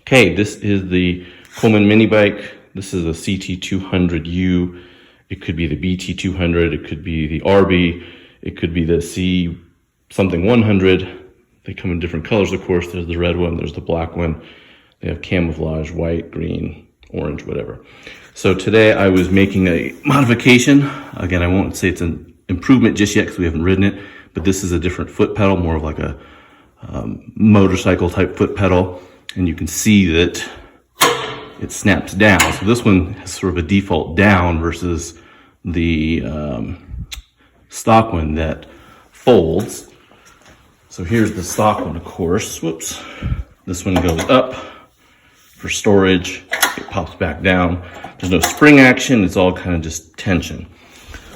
Okay, this is the Coleman mini bike. This is a CT200U. It could be the BT200. It could be the RB. It could be the C something 100. They come in different colors, of course. There's the red one. There's the black one. They have camouflage, white, green, orange, whatever. So today I was making a modification. Again, I won't say it's an improvement just yet because we haven't ridden it, but this is a different foot pedal, more of like a motorcycle type foot pedal. And you can see that it snaps down. So this one has sort of a default down versus the stock one that folds. So here's the stock one, of course. Whoops. This one goes up for storage. It pops back down. There's no spring action. It's all kind of just tension.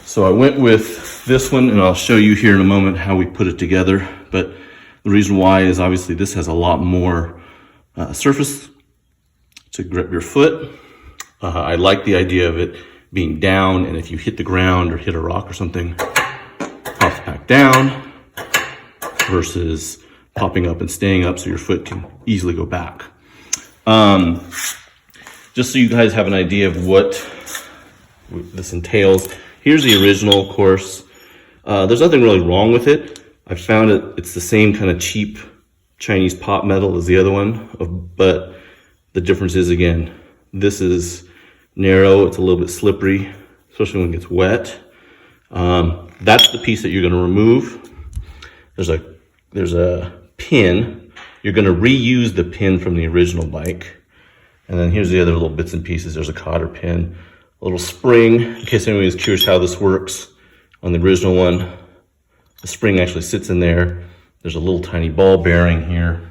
So I went with this one, and I'll show you here in a moment how we put it together. But the reason why is obviously this has a lot more surface to grip your foot. I like the idea of it being down, and if you hit the ground or hit a rock or something, it pops back down versus popping up and staying up so your foot can easily go back. Just so you guys have an idea of what this entails, here's the original, of course. There's nothing really wrong with it. I found it's the same kind of cheap Chinese pot metal as the other one, but the difference is, again, this is narrow, it's a little bit slippery, especially when it gets wet. That's the piece that you're going to remove. There's a pin. You're going to reuse the pin from the original bike. And then here's the other little bits and pieces. There's a cotter pin, a little spring, in case anyone is curious how this works. On the original one, the spring actually sits in there. There's a little tiny ball bearing here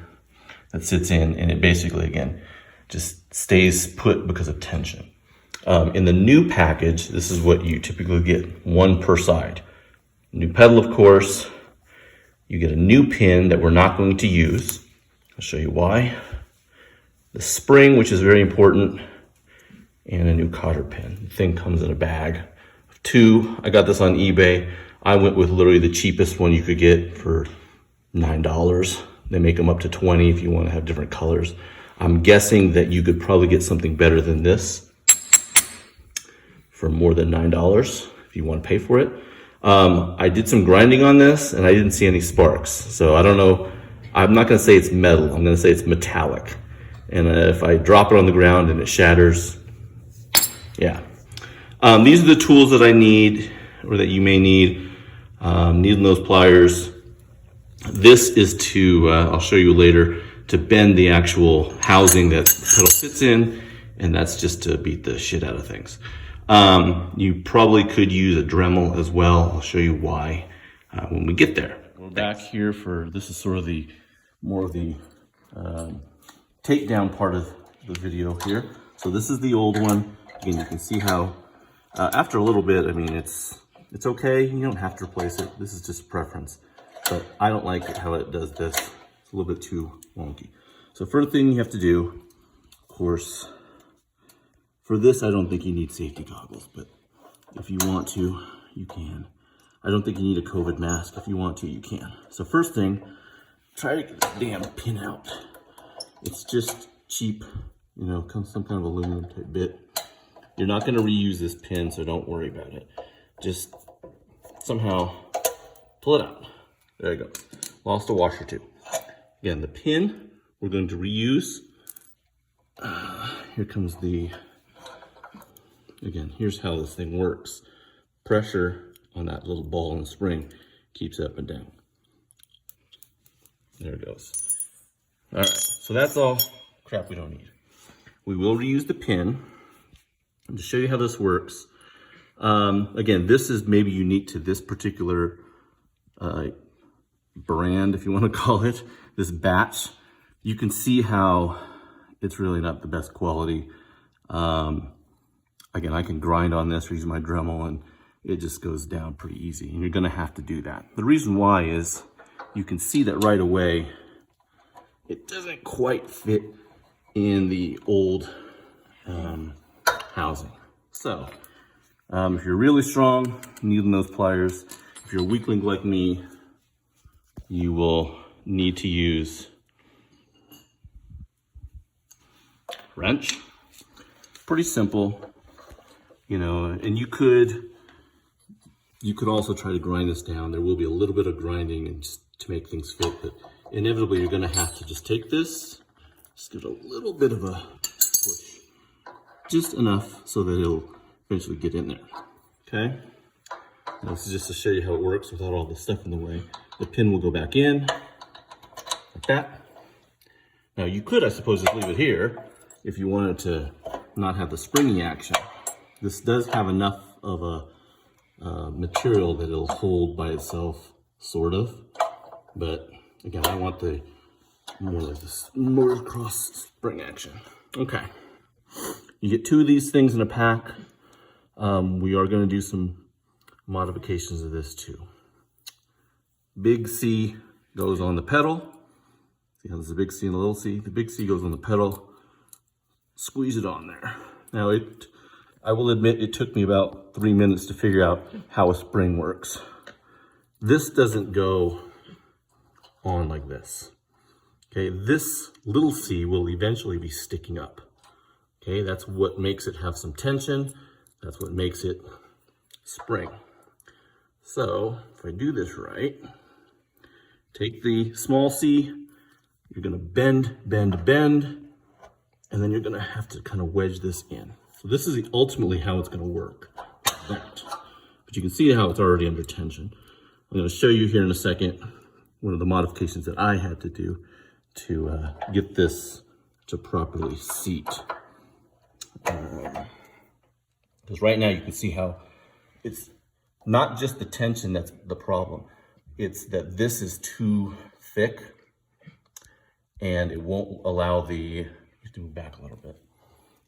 that sits in, and it basically, again, just stays put because of tension. In the new package, this is what you typically get, one per side. New pedal, of course. You get a new pin that we're not going to use. I'll show you why. The spring, which is very important, and a new cotter pin. The thing comes in a bag of 2. I got this on eBay. I went with literally the cheapest one you could get for $9. They make them up to 20 if you want to have different colors. I'm guessing that you could probably get something better than this for more than $9 if you want to pay for it. I did some grinding on this and I didn't see any sparks. So I don't know. I'm not going to say it's metal. I'm going to say it's metallic. And if I drop it on the ground and it shatters, yeah. These are the tools that I need, or that you may need. Needle nose pliers. This is to, I'll show you later, to bend the actual housing that the pedal sits in, and that's just to beat the shit out of things. You probably could use a Dremel as well. I'll show you why when we get there. We're back here for, this is sort of the, more of the takedown part of the video here. So this is the old one. Again, you can see how, after a little bit, I mean, it's okay. You don't have to replace it. This is just a preference. But I don't like it how it does this. It's a little bit too wonky. So first thing you have to do, of course, for this, I don't think you need safety goggles, but if you want to, you can. I don't think you need a COVID mask. If you want to, you can. So first thing, try to get this damn pin out. It's just cheap, you know, comes some kind of aluminum type bit. You're not going to reuse this pin, so don't worry about it. Just somehow pull it out. There you go. Lost a washer too. Again, the pin we're going to reuse. Here comes the, again, here's how this thing works. Pressure on that little ball and spring keeps it up and down. There it goes. All right, so that's all crap we don't need. We will reuse the pin. And to show you how this works, again, this is maybe unique to this particular brand, if you want to call it, this batch. You can see how it's really not the best quality. Again, I can grind on this or use my Dremel and it just goes down pretty easy. And you're going to have to do that. The reason why is you can see that right away, it doesn't quite fit in the old housing. So if you're really strong, needle nose pliers. If you're a weakling like me, you will need to use wrench. Pretty simple, you know, and you could also try to grind this down. There will be a little bit of grinding and just to make things fit, but inevitably you're gonna have to just take this, just give it a little bit of a push, just enough so that it'll eventually get in there, okay? Now, this is just to show you how it works without all the stuff in the way. The pin will go back in, like that. Now you could, I suppose, just leave it here if you wanted to not have the springy action. This does have enough of a material that it'll hold by itself, sort of. But again, I want the more like this motocross spring action. Okay, you get 2 of these things in a pack. We are going to do some modifications of this too. Big C goes on the pedal. See how there's a big C and a little C? The big C goes on the pedal. Squeeze it on there. Now I will admit it took me about 3 minutes to figure out how a spring works. This doesn't go on like this. Okay, this little C will eventually be sticking up. Okay, that's what makes it have some tension. That's what makes it spring. So if I do this right, take the small C, you're gonna bend, bend, bend, and then you're gonna have to kind of wedge this in. So this is ultimately how it's gonna work, like that. But you can see how it's already under tension. I'm gonna show you here in a second one of the modifications that I had to do to get this to properly seat. Because right now you can see how it's not just the tension that's the problem. It's that this is too thick and it won't allow you have to move back a little bit.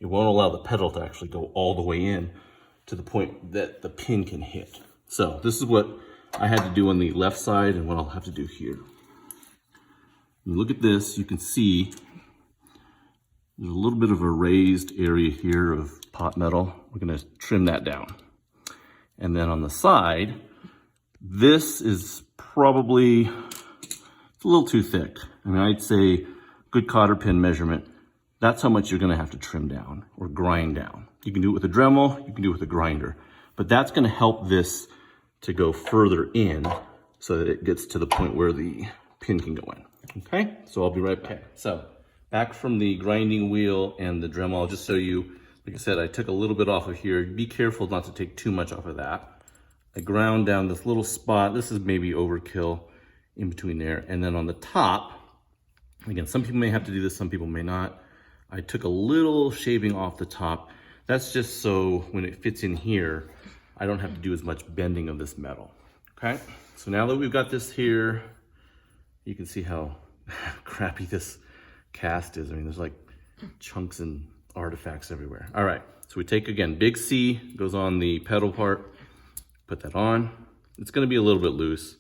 It won't allow the pedal to actually go all the way in to the point that the pin can hit. So this is what I had to do on the left side and what I'll have to do here. When you look at this, you can see there's a little bit of a raised area here of pot metal. We're gonna trim that down. And then on the side, this is probably, it's a little too thick. I mean, I'd say good cotter pin measurement, that's how much you're gonna have to trim down or grind down. You can do it with a Dremel, you can do it with a grinder, but that's gonna help this to go further in so that it gets to the point where the pin can go in. Okay, so I'll be right back. So back from the grinding wheel and the Dremel, I'll just show you, like I said, I took a little bit off of here. Be careful not to take too much off of that. I ground down this little spot. This is maybe overkill in between there. And then on the top, again, some people may have to do this, some people may not. I took a little shaving off the top. That's just so when it fits in here, I don't have to do as much bending of this metal, okay? So now that we've got this here, you can see how crappy this cast is. I mean, there's like chunks and artifacts everywhere. All right, so we take, again, big C goes on the pedal part, put that on. It's gonna be a little bit loose.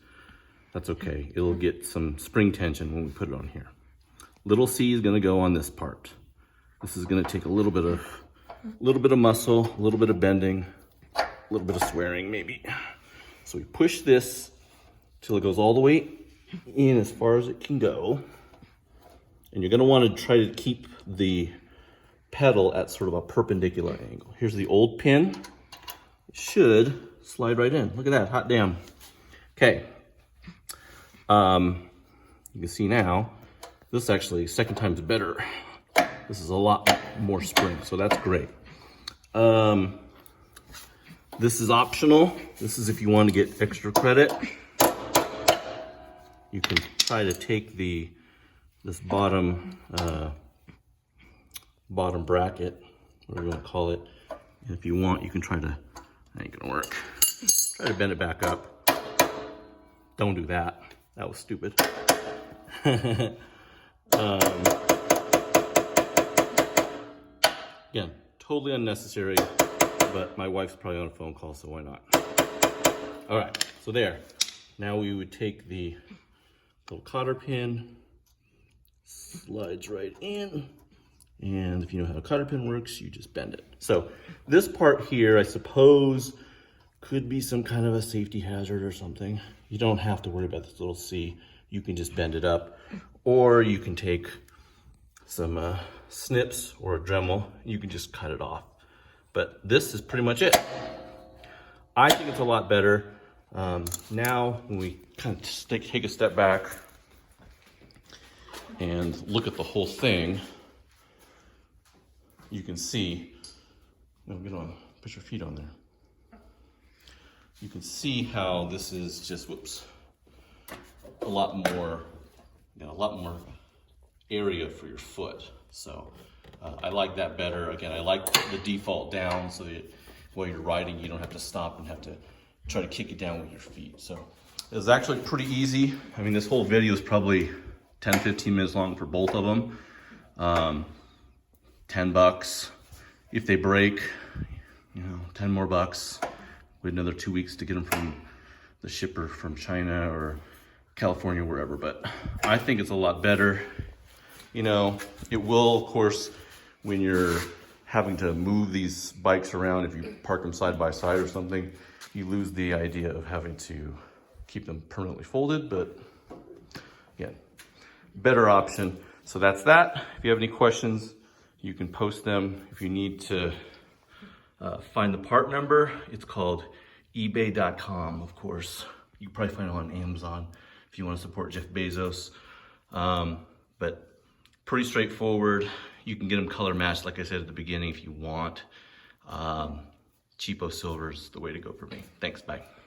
That's okay. It'll get some spring tension when we put it on here. Little C is gonna go on this part. This is gonna take a little bit of muscle, a little bit of bending, a little bit of swearing maybe. So we push this till it goes all the way in as far as it can go. And you're gonna wanna try to keep the pedal at sort of a perpendicular angle. Here's the old pin. It should slide right in. Look at that, hot damn. Okay. You can see now, this actually, second time's better. This is a lot more spring, so that's great. This is optional. This is if you want to get extra credit. You can try to take this bottom bracket, whatever you want to call it. And if you want, you can try to, that ain't gonna work. Try to bend it back up. Don't do that. That was stupid. Again, totally unnecessary, but my wife's probably on a phone call, so why not? All right, so there. Now we would take the little cotter pin, slides right in, and if you know how a cotter pin works, you just bend it. So this part here, I suppose, could be some kind of a safety hazard or something. You don't have to worry about this little C. You can just bend it up, or you can take some snips or a Dremel, you can just cut it off. But this is pretty much it. I think it's a lot better. Now, when we kind of take a step back and look at the whole thing, you can see, no, get on, put your feet on there. You can see how this is just, whoops, a lot more area for your foot. So I like that better. Again, I like the default down so that while you're riding, you don't have to stop and have to try to kick it down with your feet. So it was actually pretty easy. I mean, this whole video is probably 10, 15 minutes long for both of them. $10. If they break, 10 more bucks. We had another 2 weeks to get them from the shipper from China or California, wherever. But I think it's a lot better. It will, of course, when you're having to move these bikes around, if you park them side by side or something, you lose the idea of having to keep them permanently folded. But again, better option. So that's that. If you have any questions, you can post them. If you need to find the part number, it's called ebay.com, of course. You can probably find it on Amazon if you want to support Jeff Bezos. But pretty straightforward. You can get them color matched, like I said at the beginning, if you want. Cheapo silver is the way to go for me. Thanks, bye.